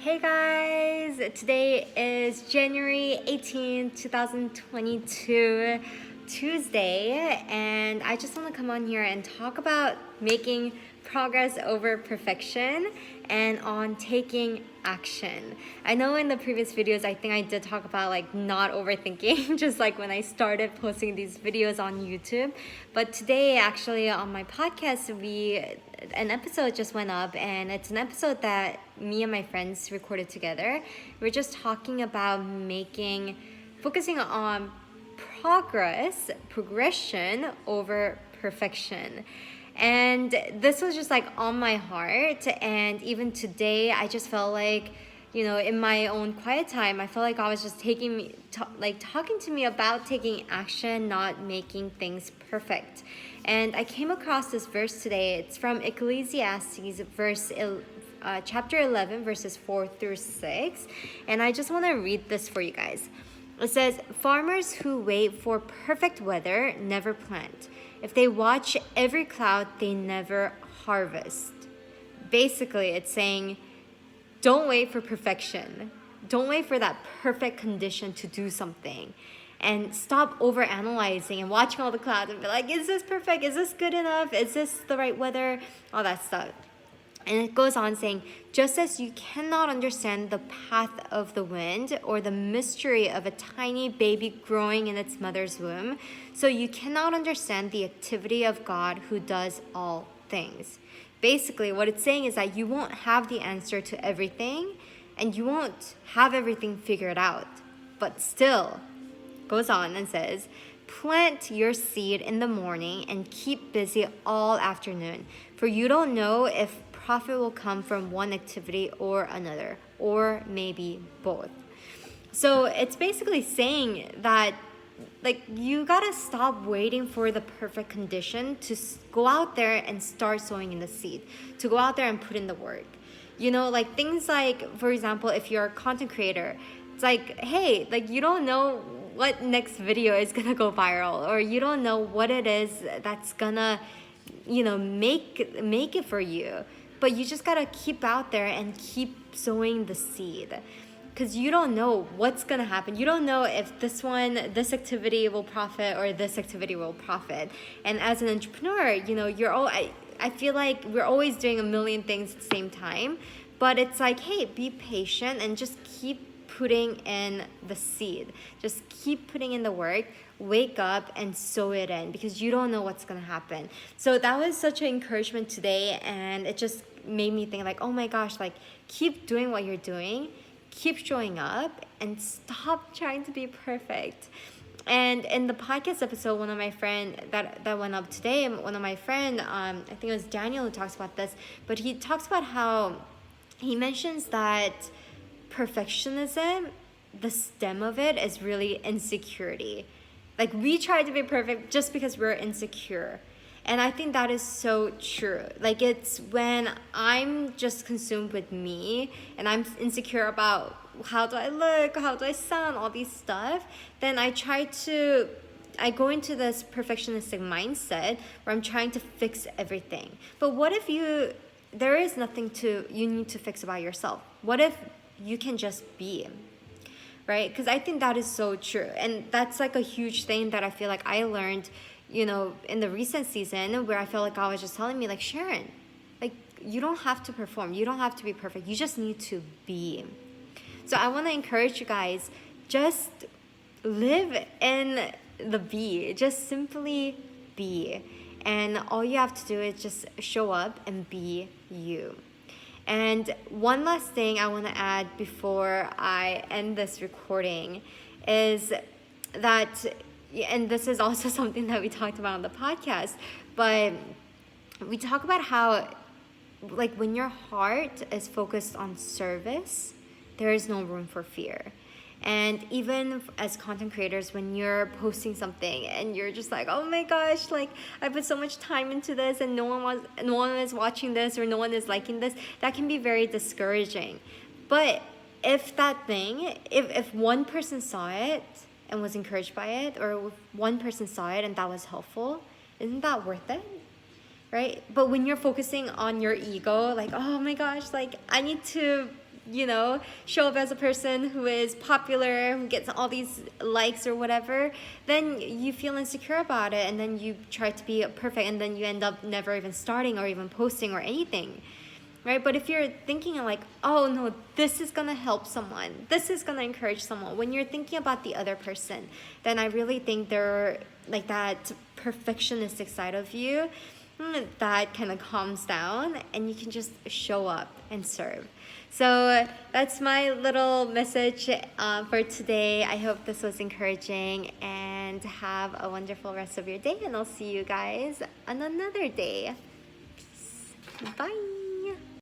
Hey guys, today is January 18th, 2022, Tuesday, and I just want to come on here and talk about making progress over perfection and on taking action. I know in the previous videos, I think I did talk about not overthinking, just like when I started posting these videos on YouTube. But today, actually, on my podcast, an episode just went up, and it's an episode that me and my friends recorded together. We're just talking about focusing on progression over perfection. And this was just on my heart, and even today I just felt in my own quiet time, I felt like God was just talking to me about taking action, not making things perfect. And I came across this verse today. It's from Ecclesiastes chapter 11, verses 4 through 6. And I just want to read this for you guys. It says, "Farmers who wait for perfect weather never plant. If they watch every cloud, they never harvest." Basically, it's saying, don't wait for perfection. Don't wait for that perfect condition to do something. And stop overanalyzing and watching all the clouds and be like, is this perfect? Is this good enough? Is this the right weather? All that stuff. And it goes on saying, just as you cannot understand the path of the wind or the mystery of a tiny baby growing in its mother's womb, so you cannot understand the activity of God who does all things. Basically, what it's saying is that you won't have the answer to everything, and you won't have everything figured out. But still, goes on and says, plant your seed in the morning and keep busy all afternoon, for you don't know if profit will come from one activity or another, or maybe both. So it's basically saying that you gotta stop waiting for the perfect condition to go out there and start sowing in the seed, to go out there and put in the work. Things for example, if you're a content creator, it's hey, you don't know what next video is gonna go viral, or you don't know what it is that's gonna make it for you. But you just gotta keep out there and keep sowing the seed, because you don't know what's gonna happen. You don't know if this activity will profit or this activity will profit. And as an entrepreneur, I feel like we're always doing a million things at the same time. But it's hey, be patient and just keep putting in the seed. Just keep putting in the work. Wake up and sow it in, because you don't know what's gonna happen. So that was such an encouragement today, and it just made me think oh my gosh, keep doing what you're doing, keep showing up, and stop trying to be perfect. And in the podcast episode, one of my friend that went up today, one of my friend, I think it was Daniel, who talks about this, but he talks about how he mentions that perfectionism, the stem of it is really insecurity. We try to be perfect just because we're insecure. And I think that is so true. It's when I'm just consumed with me and I'm insecure about how do I look, how do I sound, all these stuff, then I go into this perfectionistic mindset where I'm trying to fix everything. But what if there is nothing you need to fix about yourself? What if you can just be? Right? Because I think that is so true. And that's a huge thing that I feel like I learned, in the recent season, where I feel like God was just telling me, Sharon, you don't have to perform. You don't have to be perfect. You just need to be. So I want to encourage you guys, just live in the be. Just simply be. And all you have to do is just show up and be you. And one last thing I want to add before I end this recording is that, and this is also something that we talked about on the podcast, but we talk about how when your heart is focused on service, there is no room for fear. And even as content creators, when you're posting something and you're just oh my gosh, I put so much time into this and no one is watching this, or no one is liking this, that can be very discouraging. But if if one person saw it and was encouraged by it, or if one person saw it and that was helpful, isn't that worth it? Right? But when you're focusing on your ego, oh my gosh, I need to show up as a person who is popular, who gets all these likes or whatever, then you feel insecure about it, and then you try to be perfect, and then you end up never even starting or even posting or anything. Right? But if you're thinking like, oh no, this is gonna help someone, this is gonna encourage someone, when you're thinking about the other person, then I really think they're like that perfectionistic side of you that kind of calms down, and you can just show up and serve. So that's my little message for today. I hope this was encouraging, and have a wonderful rest of your day, and I'll see you guys on another day. Peace. Bye.